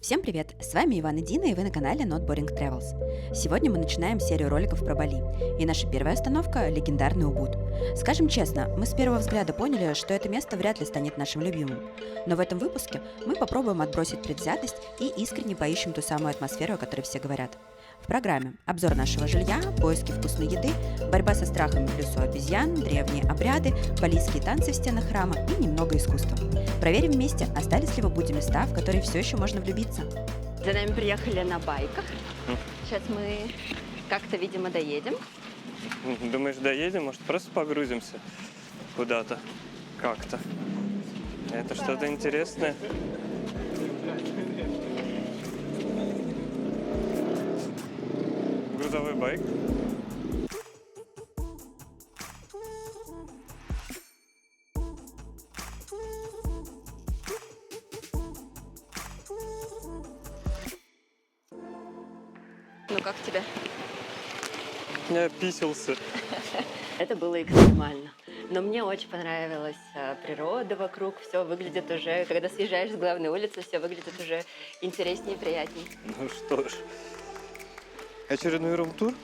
Всем привет! С вами Иван и Дина, и вы на канале Not Boring Travels. Сегодня мы начинаем серию роликов про Бали, и наша первая остановка – легендарный Убуд. Скажем честно, мы с первого взгляда поняли, что это место вряд ли станет нашим любимым. Но в этом выпуске мы попробуем отбросить предвзятость и искренне поищем ту самую атмосферу, о которой все говорят. В программе обзор нашего жилья, поиски вкусной еды, борьба со страхами в лесу обезьян, древние обряды, балийские танцы в стенах храма и немного искусства. Проверим вместе, остались ли в Убуде места, в которые все еще можно влюбиться. За нами приехали на байках. Сейчас мы как-то, видимо, доедем. Думаешь, доедем? Может, просто погрузимся куда-то? Как-то. Это что-то интересное? Грузовой байк. Ну, как тебе? Я писался. Это было экстремально. Но мне очень понравилась природа вокруг. Все выглядит уже, когда съезжаешь с главной улицы, все выглядит уже интереснее и приятнее. Ну что ж. Очередной рум-тур?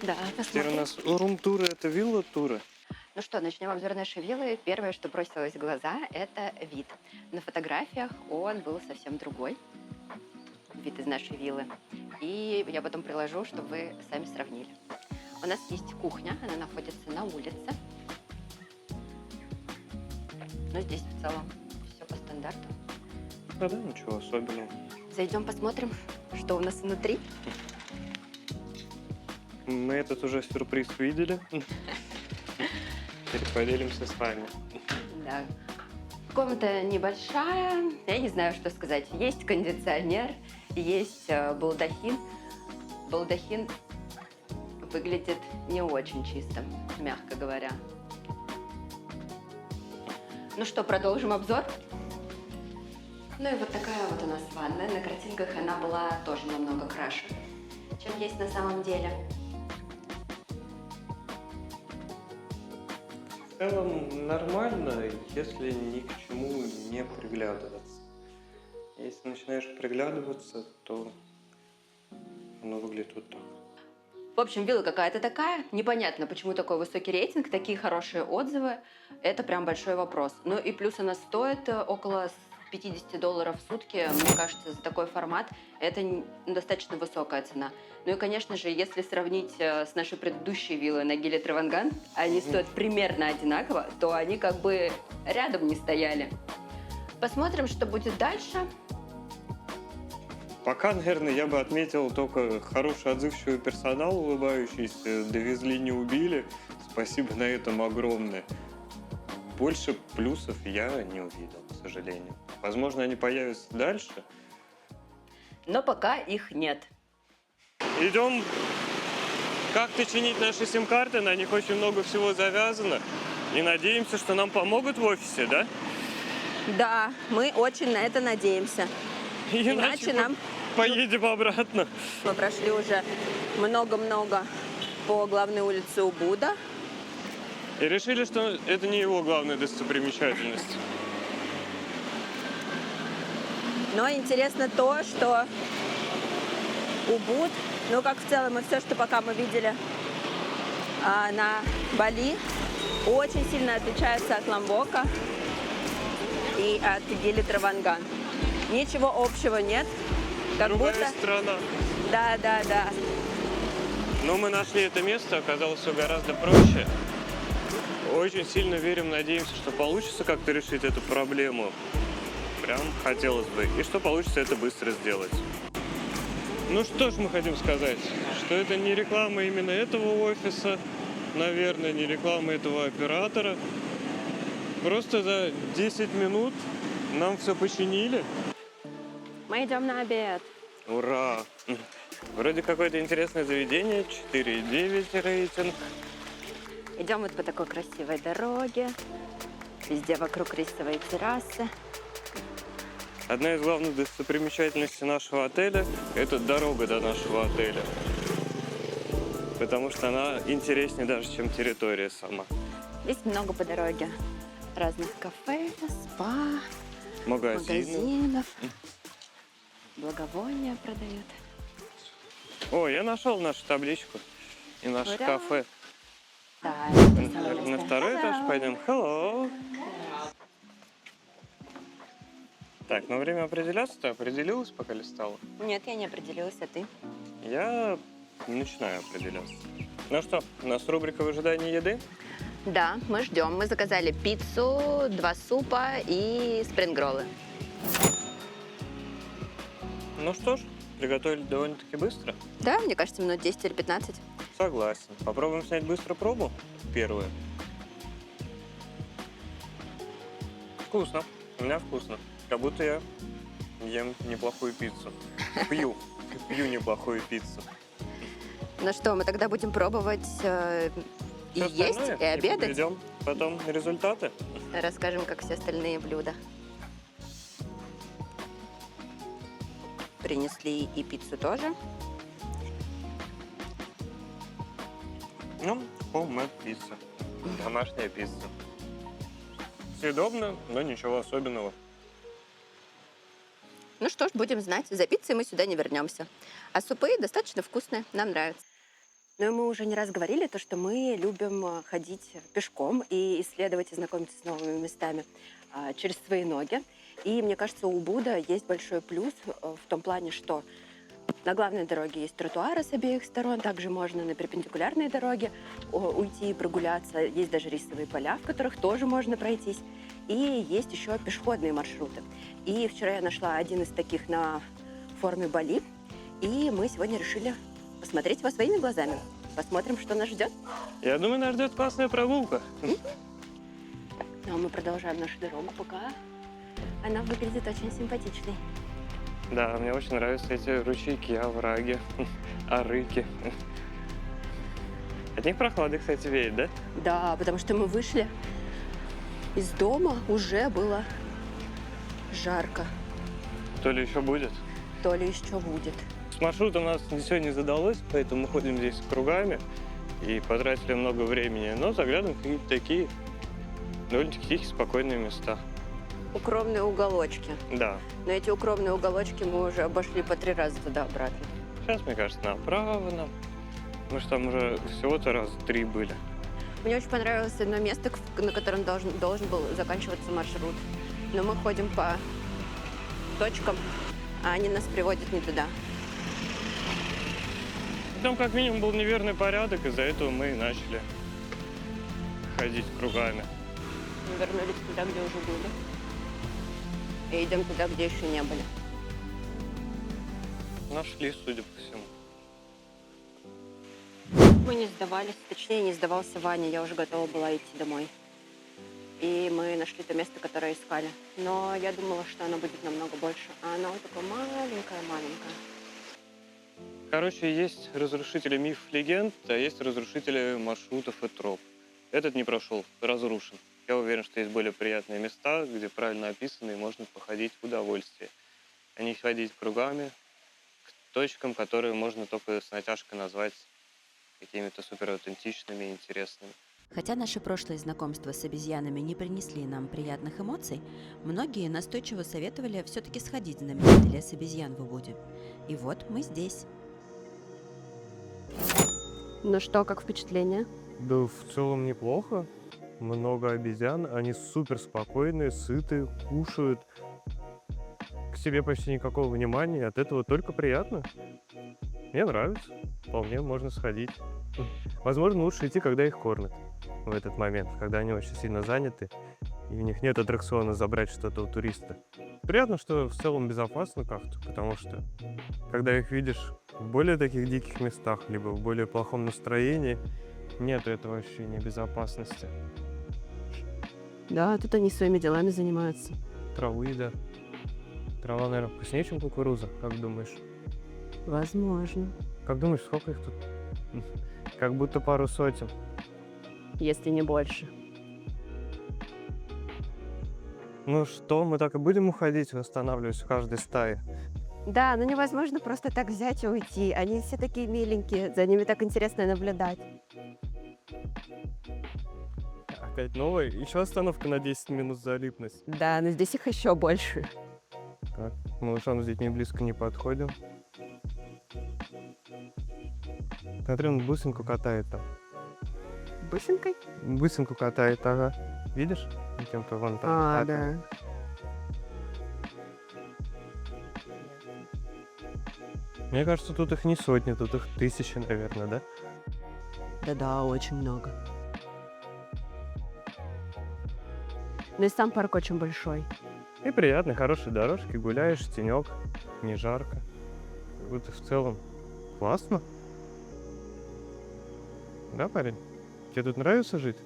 Да, Теперь у посмотрим. нас рум-туры — это вилла-туры. Ну что, начнем обзор нашей виллы. Первое, что бросилось в глаза, это вид. На фотографиях он был совсем другой. Вид из нашей виллы. И я потом приложу, чтобы вы сами сравнили. У нас есть кухня, она находится на улице. Но здесь в целом все по стандарту. Да, ничего особенного. Зайдем, посмотрим, что у нас внутри. Мы этот уже сюрприз видели. Теперь поделимся с вами. Да. Комната небольшая, я не знаю, что сказать. Есть кондиционер, есть балдахин. Балдахин выглядит не очень чисто, мягко говоря. Ну что, продолжим обзор? Ну и вот такая вот у нас ванная. На картинках она была тоже намного краше, чем есть на самом деле. В целом нормально, если ни к чему не приглядываться. Если начинаешь приглядываться, то оно выглядит вот так. В общем, вилла какая-то такая. Непонятно, почему такой высокий рейтинг, такие хорошие отзывы. Это прям большой вопрос. Ну и плюс она стоит около $50 в сутки. Мне кажется, за такой формат это достаточно высокая цена. Ну и, конечно же, если сравнить с нашей предыдущей виллой на Гиле Траванган, они стоят примерно одинаково, то они как бы рядом не стояли. Посмотрим, что будет дальше. Пока, наверное, я бы отметил только хороший отзывчивый персонал, улыбающийся. Довезли, не убили. Спасибо на этом огромное. Больше плюсов я не увидел, к сожалению. Возможно, они появятся дальше. Но пока их нет. Идем как-то чинить наши сим-карты. На них очень много всего завязано. И надеемся, что нам помогут в офисе, да? Да, мы очень на это надеемся. Иначе нам... поедем обратно. Мы прошли уже много-много по главной улице Убуда. И решили, что это не его главная достопримечательность. Но интересно то, что Убуд, ну как в целом и все, что пока мы видели на Бали, очень сильно отличается от Ломбока и от Гили Траванган. Ничего общего нет. Как Другая будто... страна. Да. Но мы нашли это место, оказалось все гораздо проще. Очень сильно верим, надеемся, что получится как-то решить эту проблему. Прям хотелось бы. И что получится это быстро сделать. Ну что ж мы хотим сказать, что это не реклама именно этого офиса, наверное, не реклама этого оператора. Просто за 10 минут нам все починили. Мы идем на обед. Ура! Вроде какое-то интересное заведение, 4,9 рейтинг. Идем вот по такой красивой дороге. Везде вокруг рисовые террасы. Одна из главных достопримечательностей нашего отеля – это дорога до нашего отеля. Потому что она интереснее даже, чем территория сама. Здесь много по дороге разных кафе, спа, магазинов. благовония продают. О, я нашел нашу табличку и наше Ура! кафе. Да, На второй этаж пойдем. Hello. Так, ну время определяться, ты определилась, пока листала? Нет, я не определилась, а ты? Я начинаю определяться. Ну что, у нас рубрика в ожидании еды? Да, мы ждем. Мы заказали пиццу, 2 супа и спрингроллы. Ну что ж, приготовили довольно-таки быстро. Да, мне кажется, минут 10 или 15. Согласен. Попробуем снять быстро пробу. Первую. Вкусно. У меня вкусно. Как будто я ем неплохую пиццу. Пью неплохую пиццу. Ну что, мы тогда будем пробовать и Всё есть, остальное, и обедать. подведем потом результаты. Расскажем, как все остальные блюда. Принесли и пиццу тоже. Ну, homemade пицца. Домашняя пицца. Съедобно, но ничего особенного. Ну что ж, будем знать. За пиццей мы сюда не вернемся. А супы достаточно вкусные, нам нравятся. Ну и мы уже не раз говорили, то, что мы любим ходить пешком и исследовать и знакомиться с новыми местами через свои ноги. И мне кажется, у Убуда есть большой плюс в том плане, что на главной дороге есть тротуары с обеих сторон, также можно на перпендикулярной дороге уйти и прогуляться. Есть даже рисовые поля, в которых тоже можно пройтись. И есть еще пешеходные маршруты. И вчера я нашла один из таких на форме Бали. И мы сегодня решили посмотреть его своими глазами. Посмотрим, что нас ждет. Я думаю, нас ждет классная прогулка. Ну, а мы продолжаем нашу дорогу, пока она выглядит очень симпатичной. Да, мне очень нравятся эти ручейки, овраги, арыки. От них прохлады, кстати, веет, да? Да, потому что мы вышли из дома, уже было жарко. То ли еще будет. То ли еще будет. С маршрутом у нас сегодня не задалось, поэтому мы ходим здесь кругами и потратили много времени. Но заглядываем в какие-то такие довольно-таки тихие, спокойные места. Укромные уголочки. Да. Но эти укромные уголочки мы уже обошли по 3 раза туда-обратно. Сейчас, мне кажется, направо нам. Мы же там уже всего-то раз 3 были. Мне очень понравилось одно место, на котором должен был заканчиваться маршрут. Но мы ходим по точкам, а они нас приводят не туда. Там как минимум был неверный порядок, из-за этого мы и начали ходить кругами. Мы вернулись туда, где уже были. И идем туда, где еще не были. Нашли, судя по всему. Мы не сдавались, точнее, не сдавался Ваня. Я уже готова была идти домой. И мы нашли то место, которое искали. Но я думала, что оно будет намного больше. А оно вот такое маленькое-маленькое. Короче, есть разрушители мифов, легенд, а есть разрушители маршрутов и троп. Этот не прошел, разрушен. Я уверен, что есть более приятные места, где правильно описаны и можно походить в удовольствие. А не ходить кругами к точкам, которые можно только с натяжкой назвать какими-то супераутентичными и интересными. Хотя наши прошлые знакомства с обезьянами не принесли нам приятных эмоций, многие настойчиво советовали все-таки сходить в знаменитый лес обезьян в Убуде. И вот мы здесь. Ну что, как впечатление? Да, в целом неплохо. Много обезьян, они супер спокойные, сытые, кушают. К себе почти никакого внимания, от этого только приятно. Мне нравится, вполне можно сходить. Возможно, лучше идти, когда их кормят в этот момент, когда они очень сильно заняты, и у них нет аттракциона забрать что-то у туриста. Приятно, что в целом безопасно как-то, потому что когда их видишь в более таких диких местах, либо в более плохом настроении, нет этого ощущения безопасности. Да, тут они своими делами занимаются. Травы, да. Трава, наверное, вкуснее, чем кукуруза, как думаешь? Возможно. Как думаешь, сколько их тут? Как будто пару сотен. Если не больше. Ну что, мы так и будем уходить, восстанавливаясь в каждой стае? Да, но невозможно просто так взять и уйти. Они все такие миленькие, за ними так интересно наблюдать. Опять новая? Еще остановка на 10 минут залипнуть. Да, но здесь их еще больше. Так, малышам с детьми близко не подходим. Смотри, он бусинку катает там. Бусинкой? Бусинку катает, ага. Видишь? Кем-то вон там. А, катает. да. Мне кажется, тут их не сотни, тут их тысячи, наверное, да? Да-да, очень много. Ну и сам парк очень большой. И приятные, хорошие дорожки, гуляешь, тенек, не жарко. Как будто в целом классно. Да, парень? Тебе тут нравится жить?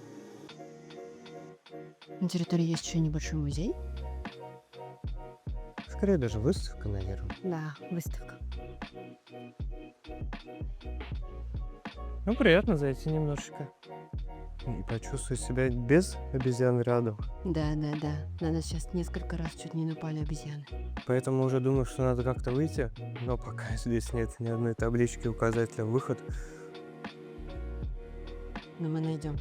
На территории есть еще небольшой музей. Скорее даже выставка, наверное. Да, выставка. Ну, приятно зайти немножечко. И почувствовать себя без обезьян рядом. Да. На нас сейчас несколько раз чуть не напали обезьяны. Поэтому уже думаю, что надо как-то выйти. Но пока здесь нет ни одной таблички указателя «Выход». Но мы найдем.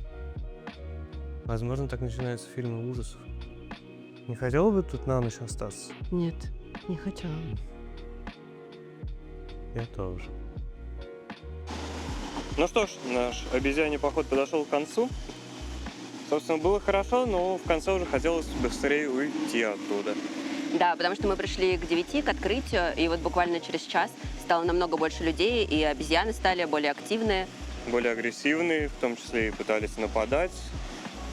Возможно, так начинаются фильмы ужасов. Не хотел бы тут на ночь остаться? Нет, не хотела. Я тоже. Ну что ж, наш обезьяний поход подошел к концу. Собственно, было хорошо, но в конце уже хотелось быстрее уйти оттуда. Да, потому что мы пришли к 9, к открытию, и вот буквально через час стало намного больше людей, и обезьяны стали более активные. Более агрессивные, в том числе и пытались нападать.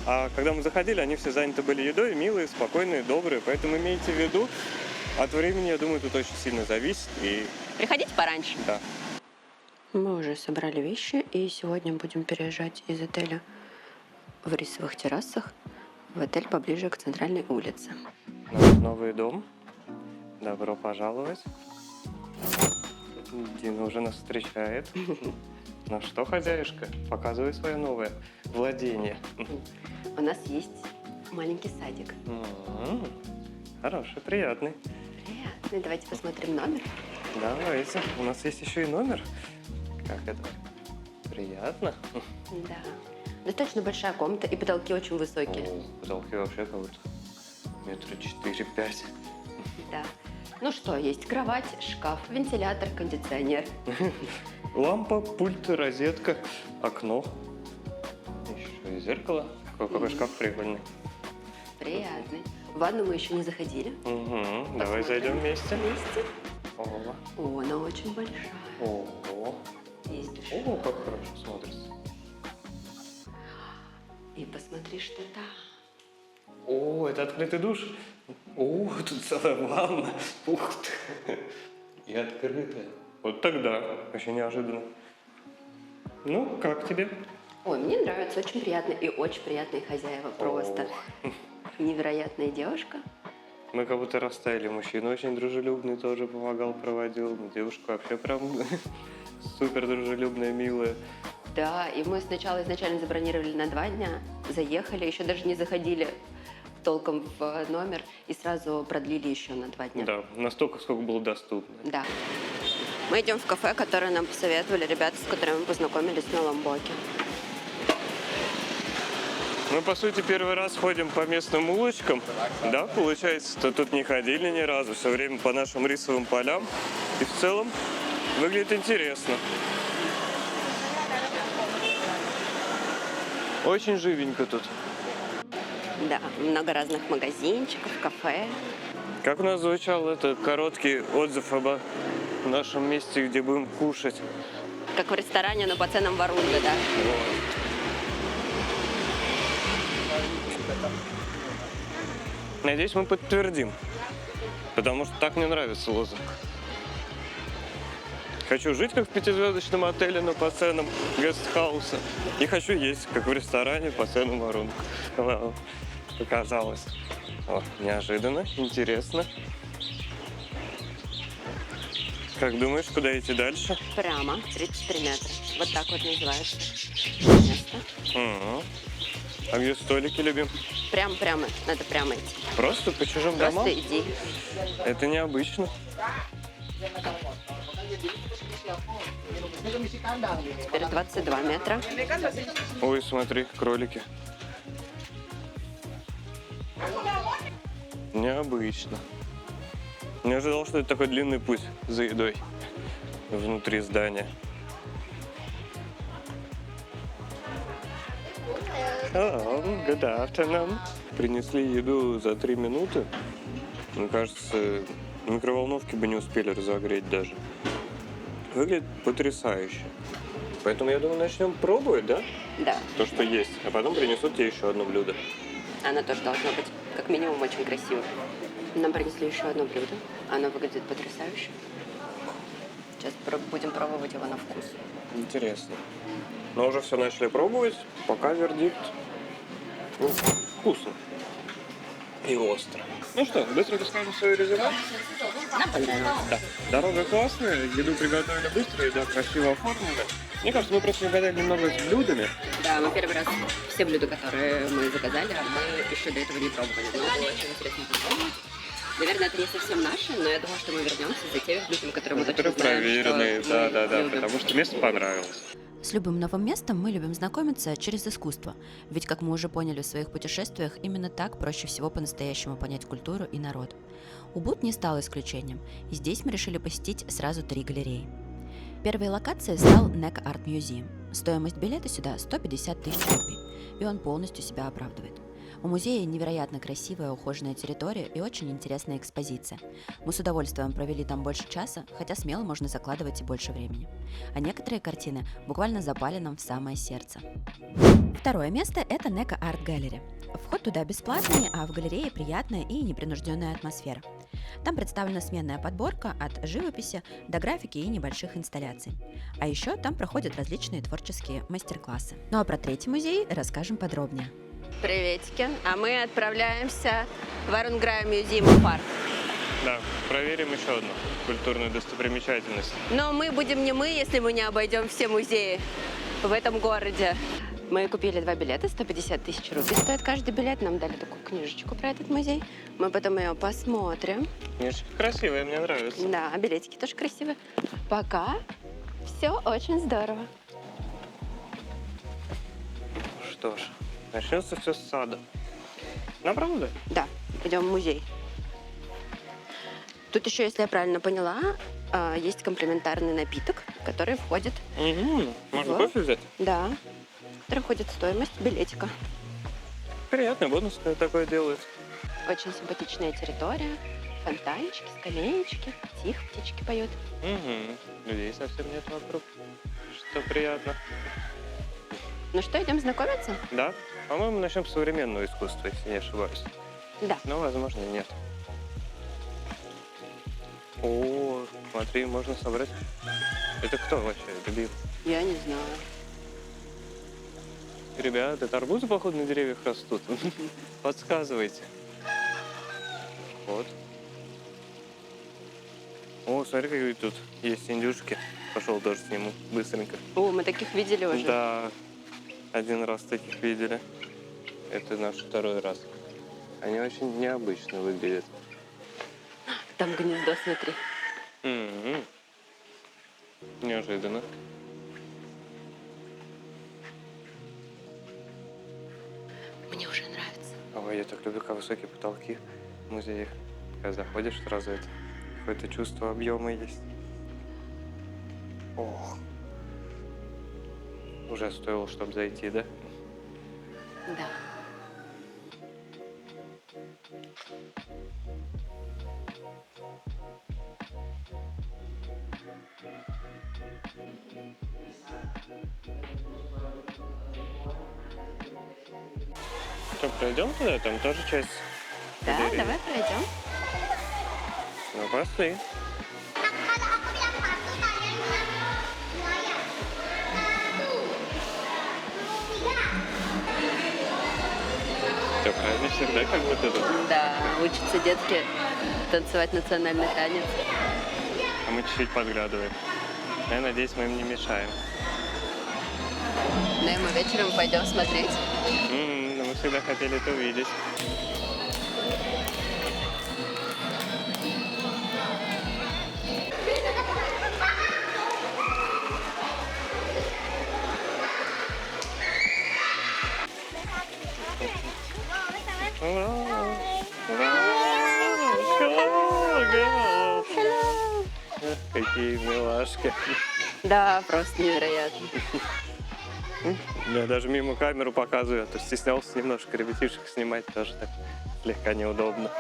А когда мы заходили, они все заняты были едой, милые, спокойные, добрые. Поэтому имейте в виду, от времени, я думаю, тут очень сильно зависит. И Приходите пораньше. да. Мы уже собрали вещи, и сегодня будем переезжать из отеля в рисовых террасах в отель поближе к центральной улице. Наш новый дом. Добро пожаловать. Дина уже нас встречает. Ну что, хозяюшка, показывай свое новое владение. У нас есть маленький садик. Хороший, приятный. Приятно. Давайте посмотрим номер. Давайте. У нас есть еще и номер. Как это? Приятно. Да. Достаточно большая комната, и потолки очень высокие. О, потолки вообще как будто метра 4-5. Да. Ну что, есть кровать, шкаф, вентилятор, кондиционер. Лампа, пульт, розетка, окно. Еще и зеркало. Какой шкаф прикольный. Приятный. В ванну мы еще не заходили. Угу. Давай зайдем вместе. Вместе. О, О, она очень большая. о, Есть душ. о, как хорошо смотрится. И посмотри, что там. О, это открытый душ. О, тут целая ванна. Ух ты. И открытая. Вот тогда. Очень неожиданно. Ну, как тебе? Ой, мне нравится, очень приятно. И очень приятные хозяева. Просто невероятная девушка. Мы как будто растаяли. Мужчина очень дружелюбный, тоже помогал, проводил. Девушка вообще прям супер дружелюбная, милая. Да, и мы сначала изначально забронировали на 2 дня, заехали, еще даже не заходили толком в номер и сразу продлили еще на 2 дня. Да, настолько, сколько было доступно. Да. Мы идем в кафе, которое нам посоветовали ребята, с которыми мы познакомились на Ломбоке. Мы, по сути, первый раз ходим по местным улочкам. Да, получается, что тут не ходили ни разу. Все время по нашим рисовым полям. И в целом выглядит интересно. Очень живенько тут. Да, много разных магазинчиков, кафе. Как у нас звучал это короткий отзыв об нашем месте, где будем кушать. Как в ресторане, но по ценам Варунга, да? Надеюсь, мы подтвердим. Потому что так мне нравится лозунг. Хочу жить, как в 5-звездочном отеле, но по ценам гестхауса. И хочу есть, как в ресторане, по ценам Варунг. Вау. Показалось. О, неожиданно, интересно. Как думаешь, куда идти дальше? Прямо, 33 метра. Вот так вот называется место. Угу. А где столики любим? Прямо, надо прямо идти. Просто по чужим домам? Просто иди. Это необычно. Теперь 22 метра. Ой, смотри, кролики. Необычно. Не ожидал, что это такой длинный путь за едой внутри здания. Hello, good afternoon. Принесли еду за 3 минуты. Мне кажется, микроволновки бы не успели разогреть даже. Выглядит потрясающе. Поэтому, я думаю, начнем пробовать, да? Да, То, что есть. А потом принесут тебе еще одно блюдо. оно тоже должно быть как минимум очень красиво. Нам принесли еще одно блюдо. Оно выглядит потрясающе. Сейчас будем пробовать его на вкус. Интересно. Но уже все начали пробовать. Пока вердикт. Ну, вкусно. И остро. Ну что, быстро скажем свое резюме? Нам понравилось. Да. Дорога классная, еду приготовили быстро, еда красиво оформлена. Мне кажется, мы просто угадали немного с блюдами. Да, мы первый раз все блюда, которые мы заказали, мы еще до этого не пробовали. Но было очень интересно попробовать. Наверное, это не совсем наше, но я думаю, что мы вернемся за теми блюдами, которые мы точно Которые знаем, проверенные, что мы да, любим. потому что место понравилось. С любым новым местом мы любим знакомиться через искусство, ведь, как мы уже поняли в своих путешествиях, именно так проще всего по-настоящему понять культуру и народ. Убуд не стал исключением, и здесь мы решили посетить сразу 3 галереи. Первой локацией стал NECA Art Museum. Стоимость билета сюда 150 тысяч рупий, и он полностью себя оправдывает. У музея невероятно красивая ухоженная территория и очень интересная экспозиция. Мы с удовольствием провели там больше часа, хотя смело можно закладывать и больше времени. А некоторые картины буквально запали нам в самое сердце. Второе место – это NECA Art Gallery. Вход туда бесплатный, а в галерее приятная и непринужденная атмосфера. Там представлена сменная подборка от живописи до графики и небольших инсталляций. А еще там проходят различные творческие мастер-классы. Ну а про третий музей расскажем подробнее. Приветики. А мы отправляемся в Арунграй Museum Парк. Да, проверим еще одну культурную достопримечательность. Но мы будем не мы, если мы не обойдем все музеи в этом городе. Мы купили 2 билета, 150 тысяч рупий стоит каждый билет. Нам дали такую книжечку про этот музей. Мы потом ее посмотрим. Книжечка красивая, мне нравится. Да, билетики тоже красивые. Пока все очень здорово. Что ж, начнется все с сада. Ну, правда? Да, идем в музей. Тут еще, если я правильно поняла, есть комплементарный напиток, который входит, Можно Вот. кофе взять? да, который входит в стоимость билетика. Приятный бонус, когда такое делают. Очень симпатичная территория, фонтанчики, скамеечки, тихо птички поют. Людей совсем нет вокруг, что приятно. Ну что, идем знакомиться? Да, по-моему, начнем с современного искусства, если не ошибаюсь. Да. Но, возможно, нет. О, смотри, можно собрать. Это кто вообще? Дебил. Я не знаю. Ребята, это арбузы, походу, на деревьях растут. Подсказывайте. Вот. О, смотри, какие тут есть индюшки. Пошел тоже сниму быстренько. О, мы таких видели уже. Да, один раз таких видели. Это наш второй раз. Они очень необычно выглядят. Там гнездо, смотри. Неожиданно. Мне уже нравится. Ой, я так люблю, как высокие потолки в музеях. Когда заходишь, сразу это какое-то чувство объема есть. Ох. Уже стоило, чтобы зайти, да? Да. Что, пройдем туда? Там тоже часть. Да, галереи. давай пройдем. Ну, пошли. Все правильно всегда, как будто тут. Да, учатся детки танцевать национальный танец. А мы чуть-чуть подглядываем. Я надеюсь, мы им не мешаем. Ну и мы вечером пойдем смотреть. Но мы всегда хотели это увидеть. Go, go. Такие милашки. Да, просто невероятно. Я даже мимо камеру показываю, а то стеснялся немножко ребятишек снимать, тоже так слегка неудобно.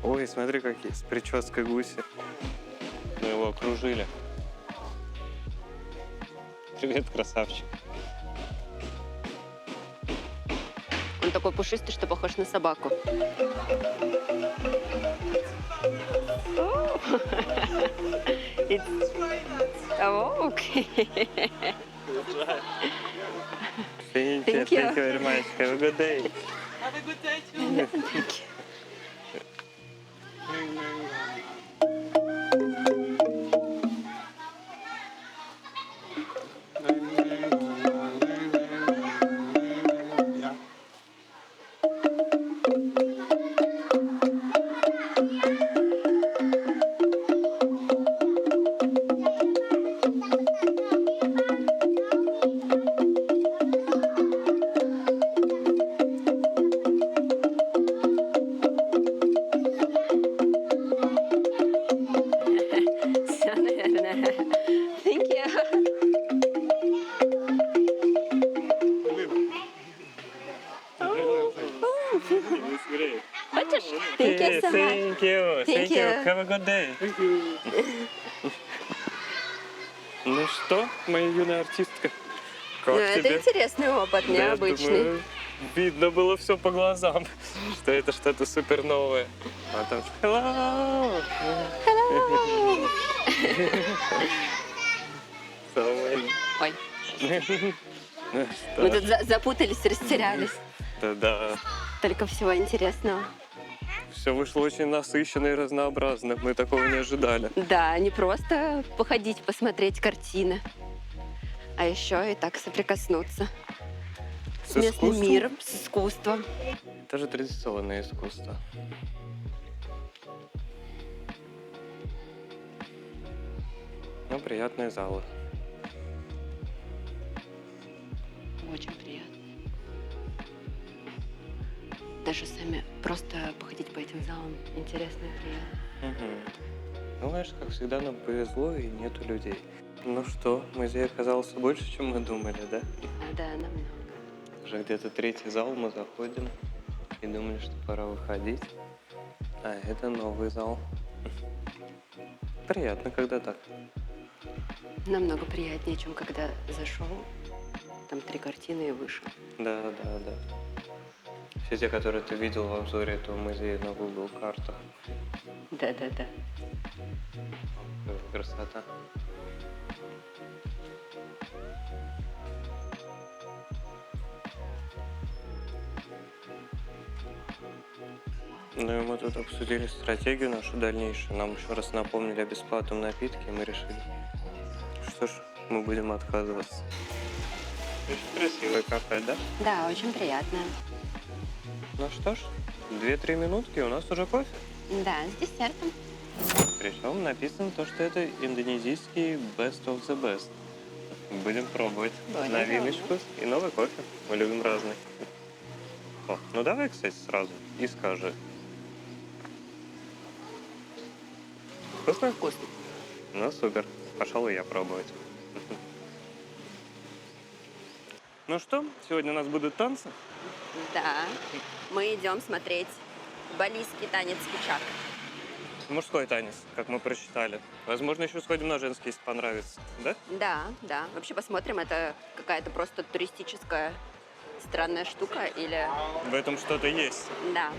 Ой, смотри, какие, с прической гуси. Мы его окружили. Привет, красавчик. Он такой пушистый, что похож на собаку. Oh, okay. Thank you very much. Have a good day. Все, наверное. Thank you. Хочешь? Thank you so much. Thank you. Thank you. Have a good day. Ну что, моя юная артистка? Как Ну, это тебе? интересный опыт, Да, я необычный. думаю, видно было все по глазам, что это что-то супер новое. А там hello. Ой, Ну мы что тут ж, запутались, растерялись. да, Только всего интересного. все вышло очень насыщенно и разнообразно. Мы такого не ожидали. Да, не просто походить, посмотреть картины, а еще и так соприкоснуться с местным искусством? миром, с искусством. Это же традиционное искусство. Ну, приятные залы. Очень приятно. Даже сами просто походить по этим залам интересно и приятно. Мгм. Ну, знаешь, как всегда, нам повезло и нету людей. Ну что, музей оказался больше, чем мы думали, да? Да, намного. Уже где-то третий зал мы заходим и думали, что пора выходить. А это новый зал. Приятно, когда так. Намного приятнее, чем когда зашел. Там 3 картины и вышел. Да. Все те, которые ты видел в обзоре этого музея на Google картах. Да. Красота. Ну и мы тут обсудили стратегию нашу дальнейшую. Нам еще раз напомнили о бесплатном напитке, и мы решили, что ж, мы будем отказываться. Очень красивое кафе, да? Да, очень приятно. Ну что ж, 2-3 минутки, у нас уже кофе. Да, с десертом. Причем написано то, что это индонезийский best of the best. Будем пробовать Будем новиночку и новый кофе. Мы любим разный. О, ну давай, кстати, сразу и скажи. Вкусно? Вкусно. Ну, супер. Пошел и я пробовать. Ну что, сегодня у нас будут танцы. Да, мы идем смотреть балийский танец кичак. Мужской танец, как мы прочитали. Возможно, еще сходим на женский, если понравится. Да? Да. Вообще посмотрим, это какая-то просто туристическая странная штука или... В этом что-то есть. Да.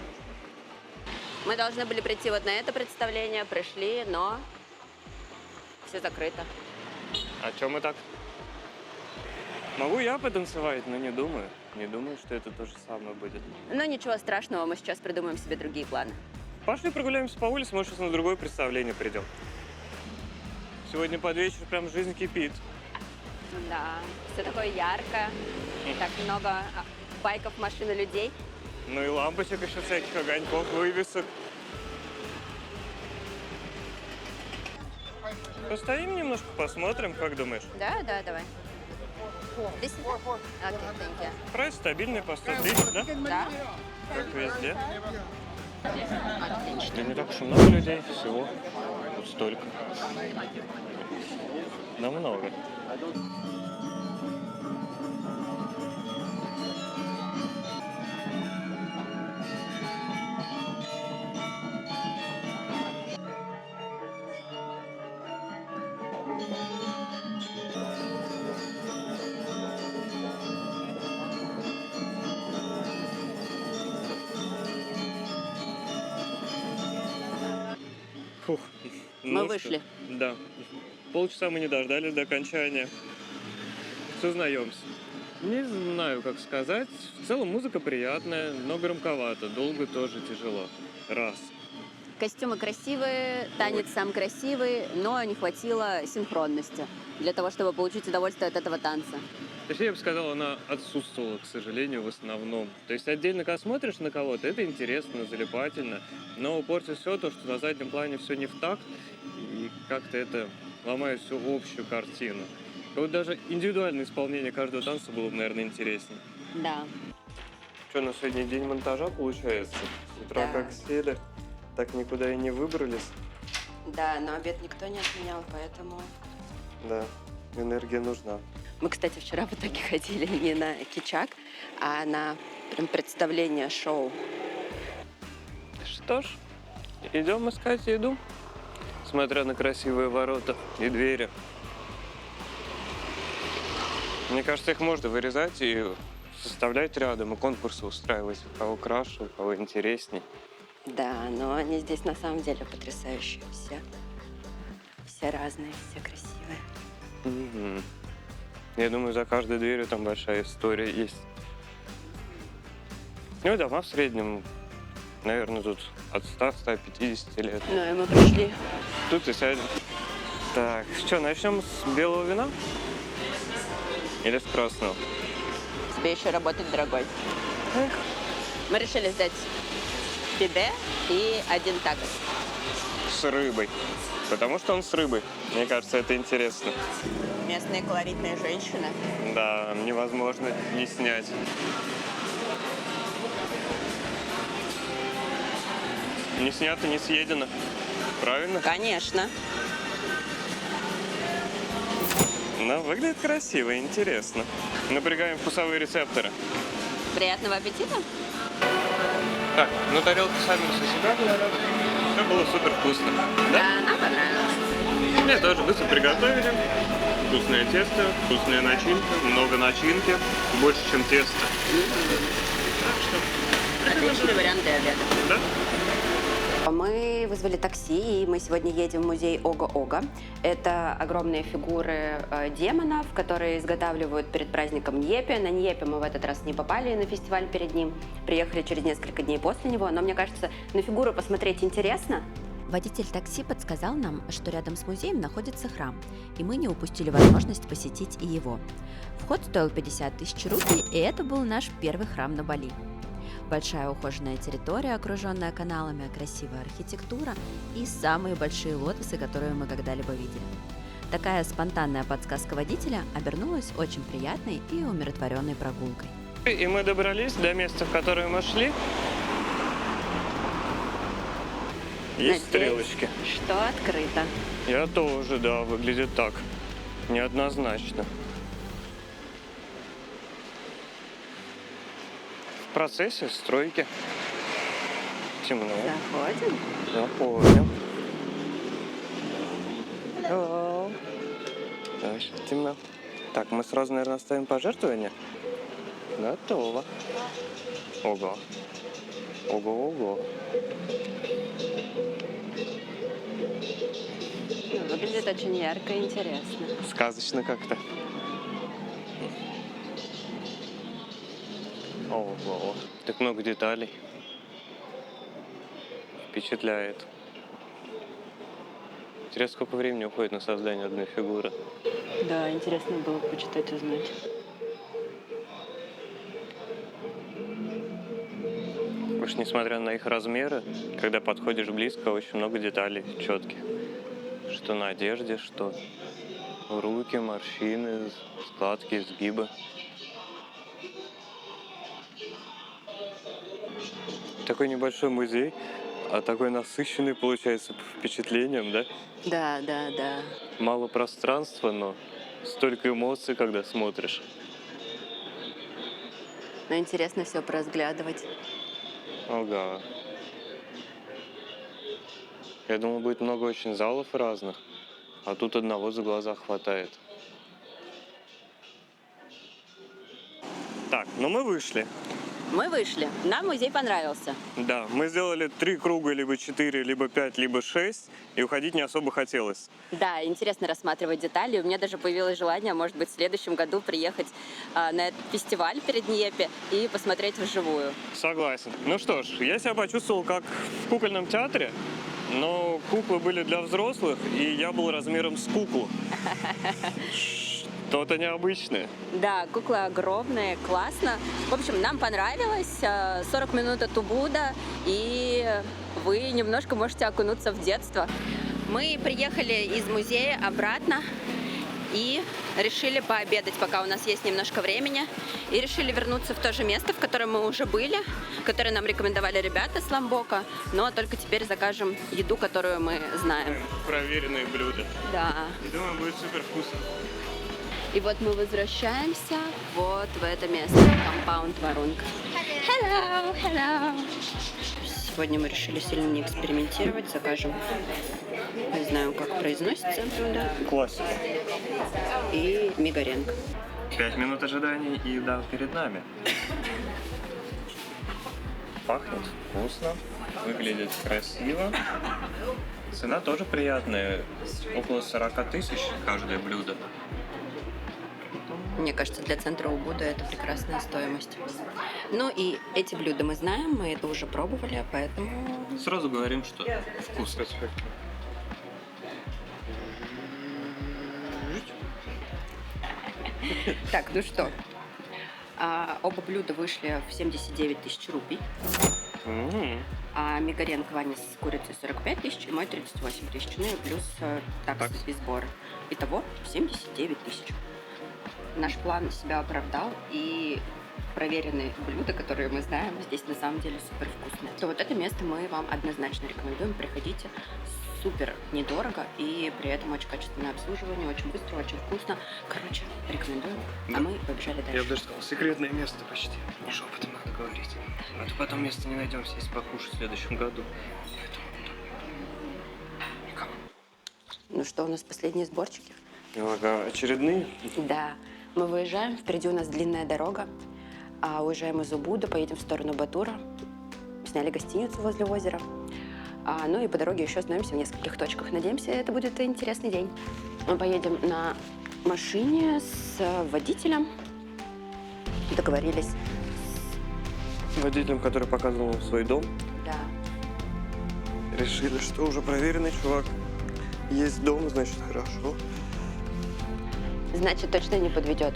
Мы должны были прийти вот на это представление, пришли, но все закрыто. А чем мы так? Могу я потанцевать, но не думаю. Не думаю, что это то же самое будет. Но ничего страшного, мы сейчас придумаем себе другие планы. Пошли прогуляемся по улице, может, сейчас на другое представление придем. Сегодня под вечер прям жизнь кипит. Да, все такое ярко, так много байков, машин и людей. Ну и лампочек еще всяких, огоньков, вывесок. Постоим немножко, посмотрим, как думаешь? Да, давай. This is... Okay, thank you. Прайс стабильный по 100 тысяч, да? Да? Как везде. Отлично. Да не так уж и много людей, всего тут столько? Намного. Фух. Мы Ну что, вышли. да. Полчаса мы не дождались до окончания. Сознаемся. Не знаю, как сказать. В целом музыка приятная, но громковато. Долго тоже тяжело. Раз. Костюмы красивые, танец сам красивый, но не хватило синхронности для того, чтобы получить удовольствие от этого танца. Точнее, я бы сказал, она отсутствовала, к сожалению, в основном. То есть отдельно, когда смотришь на кого-то, это интересно, залипательно, но портит все то, что на заднем плане все не в такт, и как-то это ломает всю общую картину. И вот даже индивидуальное исполнение каждого танца было бы, наверное, интереснее. Да. Что, на сегодня день монтажа получается? С утра Да. как сели, так никуда и не выбрались. Да, но обед никто не отменял, поэтому... Да, энергия нужна. Мы, кстати, вчера в итоге ходили не на Кичак, а на прям представление шоу. Что ж, идем искать еду, смотря на красивые ворота и двери. Мне кажется, их можно вырезать и составлять рядом, и конкурсы устраивать, у кого краше, у кого интересней. Да, но они здесь на самом деле потрясающие все. Все разные, все красивые. Мгм. Я думаю, за каждой дверью там большая история есть. Ну и дома в среднем, наверное, тут от 100-150 лет. Ну и мы пришли. Тут и сядем. Так, что, начнем с белого вина? Или с красного? Тебе еще работать, дорогой. Мы решили взять пиде и один такос. С рыбой. Потому что он с рыбой. Мне кажется, это интересно. Местные колоритные женщины. Да, невозможно не снять. Не снято, не съедено. Правильно? Конечно. Но выглядит красиво и интересно. Напрягаем вкусовые рецепторы. Приятного аппетита. Так, ну тарелки сами за себя. Все было супер вкусно. Да, нам понравилось. Мне тоже быстро приготовили. Вкусное тесто, вкусная начинка, много начинки, больше, чем тесто. Так что, Отличный вариант для обеда. да? Мы вызвали такси, и мы сегодня едем в музей Ого-Ого. Это огромные фигуры демонов, которые изготавливают перед праздником Ньепе. На Ньепе мы в этот раз не попали на фестиваль перед ним. Приехали через несколько дней после него. Но мне кажется, на фигуру посмотреть интересно. Водитель такси подсказал нам, что рядом с музеем находится храм, и мы не упустили возможность посетить и его. Вход стоил 50 тысяч рупий, и это был наш первый храм на Бали. Большая ухоженная территория, окруженная каналами, красивая архитектура и самые большие лотосы, которые мы когда-либо видели. Такая спонтанная подсказка водителя обернулась очень приятной и умиротворенной прогулкой. И мы добрались до места, в которое мы шли. Есть Надеюсь, стрелочки. что открыто. Я тоже, да, выглядит так. Неоднозначно. В процессе стройки. Темно. Заходим. Заходим. Hello. Очень темно. Так, мы сразу, наверное, оставим пожертвование. Готово. Ого. Ого-ого. Выглядит очень ярко и интересно. Сказочно как-то. Ого. Так много деталей. Впечатляет. Интересно, сколько времени уходит на создание одной фигуры. Да, интересно было почитать, узнать. Уж несмотря на их размеры, когда подходишь близко, очень много деталей четких. Что на одежде, что руки, морщины, складки, изгибы. Такой небольшой музей, А такой насыщенный получается по впечатлениям, да? Да, да, да. Мало пространства, но столько эмоций, когда смотришь. Но интересно все поразглядывать. Ага. Я думал, будет много очень залов разных, а тут одного за глаза хватает. Так, ну мы вышли. Мы вышли. Нам музей понравился. Да, мы сделали 3 круга, либо 4, либо 5, либо 6, и уходить не особо хотелось. Да, интересно рассматривать детали. У меня даже появилось желание, может быть, в следующем году приехать на этот фестиваль перед Днепе и посмотреть вживую. Согласен. Ну что ж, я себя почувствовал как в кукольном театре, но куклы были для взрослых, и я был размером с куклу. Что-то необычное. Да, куклы огромные, классно. В общем, нам понравилось. 40 минут от Убуда, и вы немножко можете окунуться в детство. Мы приехали из музея обратно и решили пообедать, пока у нас есть немножко времени. И решили вернуться в то же место, в котором мы уже были, которое нам рекомендовали ребята с Ламбока. Но только теперь закажем еду, которую мы знаем. Проверенные блюда. Да. И думаю, будет супер вкусно. И вот мы возвращаемся вот в это место, компаунд Варунка. Hello, hello. Сегодня мы решили сильно не экспериментировать, закажем, не знаю, как произносится блюдо, Классика. и мигаренко. 5 минут ожидания, и еда перед нами. Пахнет вкусно, выглядит красиво. Цена тоже приятная, около 40 тысяч каждое блюдо. Мне кажется, для центра Убуда это прекрасная стоимость. Ну и эти блюда мы знаем, мы это уже пробовали, поэтому... Сразу говорим, что вкусно. Так, ну что, оба блюда вышли в 79 тысяч рупий. А мигаренко Ваня с курицей 45 тысяч, и мой 38 тысяч. Ну и плюс таксы и сборы. Итого 79 тысяч. Наш план себя оправдал, и проверенные блюда, которые мы знаем, здесь на самом деле супер вкусные. То вот это место мы вам однозначно рекомендуем. Приходите, супер недорого, и при этом очень качественное обслуживание, очень быстро, очень вкусно. Короче, рекомендуем. Да. А мы побежали Я бы дальше. даже сказал, секретное место почти. Шепотом надо говорить. А то потом места не найдем сесть покушать в следующем году. Никому. Ну что, у нас последние сборчики? Ага, очередные. Да. Мы выезжаем, впереди у нас длинная дорога. Уезжаем из Убуда, поедем в сторону Батура. Сняли гостиницу возле озера. Ну и по дороге еще остановимся в нескольких точках. Надеемся, это будет интересный день. Мы поедем на машине с водителем. Договорились. Водителем, который показывал нам свой дом, Да. решили, что уже проверенный чувак. Есть дом, значит, хорошо. Значит, точно не подведет.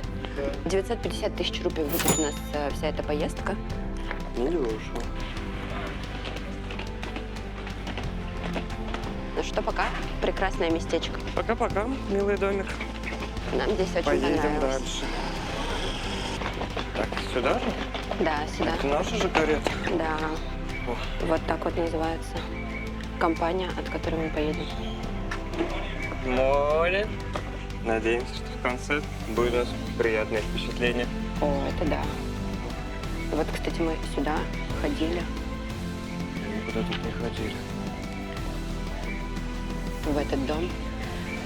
950 тысяч рупий будет у нас вся эта поездка. Недешево. Ну что, пока. Прекрасное местечко. Пока-пока, милый домик. Нам здесь очень Поедем понравилось. дальше. Так, сюда же? Да, сюда. Это наша же карета? Да. О. Вот так вот называется компания, от которой мы поедем. Море. Надеемся, что в конце будет у нас приятное впечатление. О, это да. Вот, кстати, мы сюда ходили, Никуда тут не ходили. в этот дом.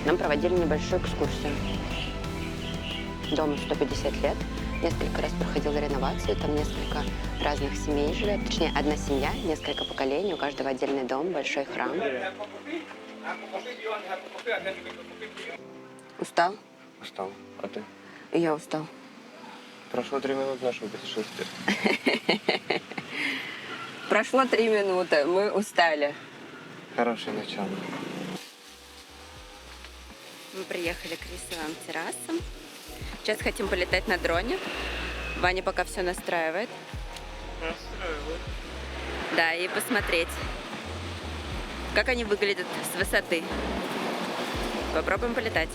Нам проводили небольшую экскурсию. Дому 150 лет. Несколько раз проходила реновацию. Там несколько разных семей живет. Точнее, одна семья, несколько поколений. У каждого отдельный дом, большой храм. Устал? Устал. А ты? И я устал. Прошло 3 минуты нашего путешествия. Прошло 3 минуты, мы устали. Хорошее начало. Мы приехали к рисовым террасам. Сейчас хотим полетать на дроне. Ваня пока все настраивает. Да, и посмотреть, как они выглядят с высоты. Попробуем полетать.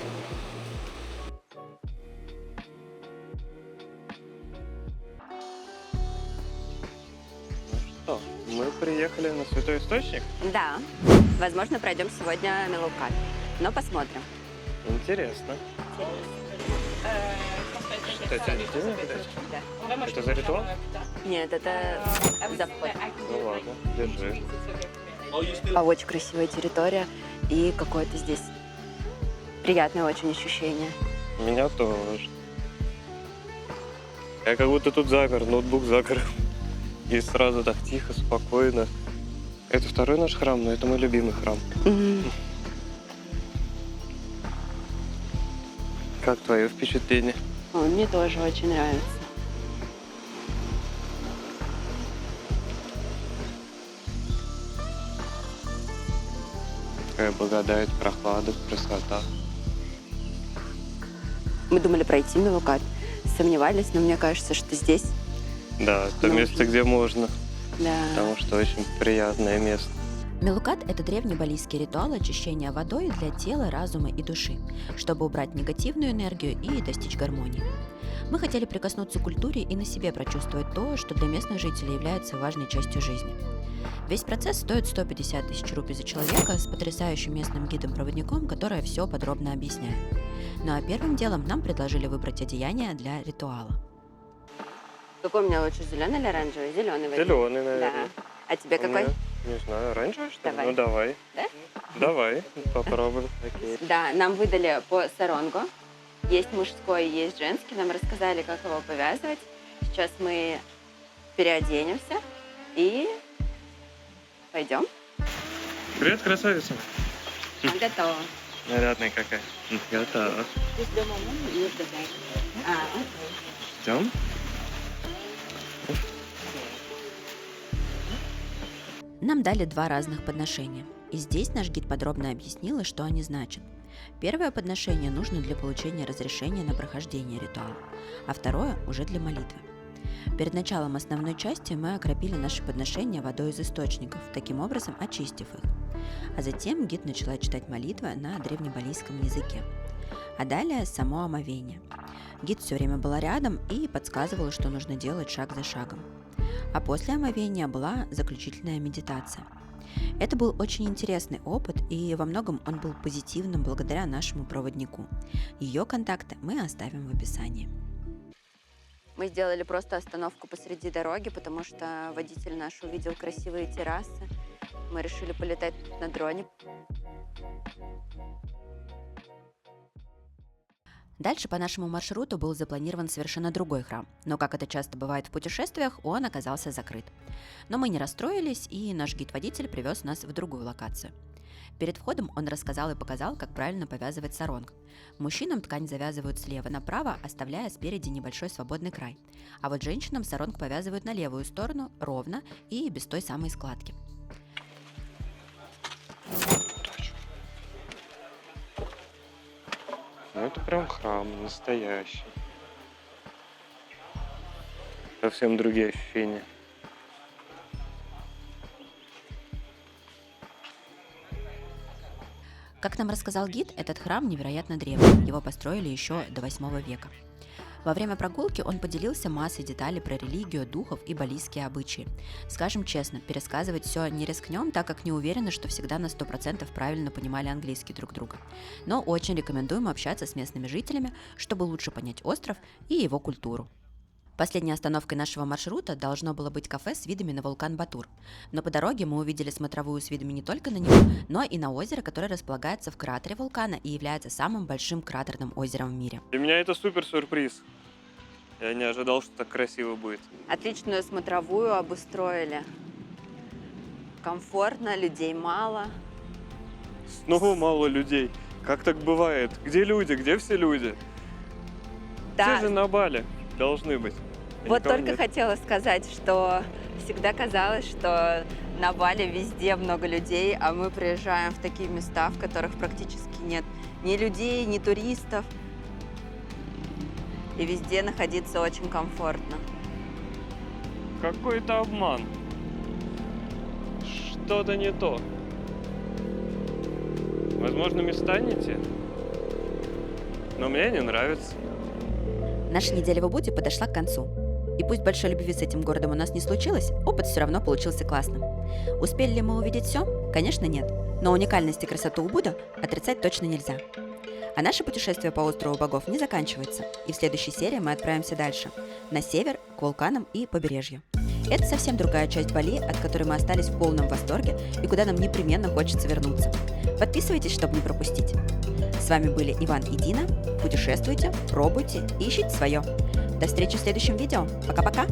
Ну что, Мы приехали на Святой Источник. Да. Возможно, пройдем сегодня Мелукат. Но посмотрим. Интересно. Что, тебя не стыдно, видать? Да. Это за ритуал? Нет, это за вход. Ну ладно, держи. Очень красивая территория и какое-то здесь приятное очень ощущение. Меня тоже. Я как будто тут замер, ноутбук закрыл. И сразу так тихо, спокойно. Это второй наш храм, но это мой любимый храм. Как твое впечатление? Мне тоже очень нравится. Такая благодать, прохлада, красота. Мы думали пройти Мелукат, сомневались, но мне кажется, что здесь, Да, то Нужно. место, где можно, да. потому что очень приятное место. Мелукат – это древний балийский ритуал очищения водой для тела, разума и души, чтобы убрать негативную энергию и достичь гармонии. Мы хотели прикоснуться к культуре и на себе прочувствовать то, что для местных жителей является важной частью жизни. Весь процесс стоит 150 тысяч рупий за человека с потрясающим местным гидом-проводником, который все подробно объясняет. Ну а первым делом нам предложили выбрать одеяние для ритуала. Какой у меня лучше, зеленый или оранжевый? Зеленый. Зеленый, наверное. Да. А тебе У какой? меня, не знаю, оранжевый, что ли? Давай. Ну, давай. Да? Давай, попробуем. Окей. Да, нам выдали по саронгу. Есть мужской, есть женский. Нам рассказали, как его повязывать. Сейчас мы переоденемся и пойдем. Привет, красавица. Готово. Нарядная какая. Готова. Идем? Нам дали два разных подношения, и здесь наш гид подробно объяснил, что они значат. Первое подношение нужно для получения разрешения на прохождение ритуала, а второе уже для молитвы. Перед началом основной части мы окропили наши подношения водой из источников, таким образом очистив их. А затем гид начала читать молитвы на древнебалийском языке. А далее само омовение. Гид все время была рядом и подсказывала, что нужно делать шаг за шагом. А после омовения была заключительная медитация. Это был очень интересный опыт, и во многом он был позитивным благодаря нашему проводнику. Ее контакты мы оставим в описании. Мы сделали просто остановку посреди дороги, потому что водитель наш увидел красивые террасы. Мы решили полетать на дроне. Дальше по нашему маршруту был запланирован совершенно другой храм, но, как это часто бывает в путешествиях, он оказался закрыт. Но мы не расстроились, и наш гид-водитель привез нас в другую локацию. Перед входом он рассказал и показал, как правильно повязывать саронг. Мужчинам ткань завязывают слева направо, оставляя спереди небольшой свободный край. А вот женщинам саронг повязывают на левую сторону, ровно и без той самой складки. Ну, это прям храм настоящий. Совсем другие ощущения. Как нам рассказал гид, этот храм невероятно древний, его построили еще до 8 века. Во время прогулки он поделился массой деталей про религию, духов и балийские обычаи. Скажем честно, пересказывать все не рискнем, так как не уверены, что всегда на 100% правильно понимали английский друг друга. Но очень рекомендуем общаться с местными жителями, чтобы лучше понять остров и его культуру. Последней остановкой нашего маршрута должно было быть кафе с видами на вулкан Батур. Но по дороге мы увидели смотровую с видами не только на него, но и на озеро, которое располагается в кратере вулкана и является самым большим кратерным озером в мире. Для меня это супер сюрприз. Я не ожидал, что так красиво будет. Отличную смотровую обустроили. Комфортно, людей мало. Снова мало людей. Как так бывает? Где люди? Где все люди? Да, Все же на Бали должны быть. А вот никого только нет. хотела сказать, что всегда казалось, что на Бали везде много людей, а мы приезжаем в такие места, в которых практически нет ни людей, ни туристов. И везде находиться очень комфортно. Какой-то обман. Что-то не то. Возможно, места не те. Но мне не нравится. Наша неделя в Убуде подошла к концу. И пусть большой любви с этим городом у нас не случилось, опыт все равно получился классным. Успели ли мы увидеть все? Конечно, нет. Но уникальность и красоту Убуда отрицать точно нельзя. А наше путешествие по острову богов не заканчивается, и в следующей серии мы отправимся дальше, на север, к вулканам и побережью. Это совсем другая часть Бали, от которой мы остались в полном восторге и куда нам непременно хочется вернуться. Подписывайтесь, чтобы не пропустить. С вами были Иван и Дина. Путешествуйте, пробуйте и ищите свое. До встречи в следующем видео. Пока-пока!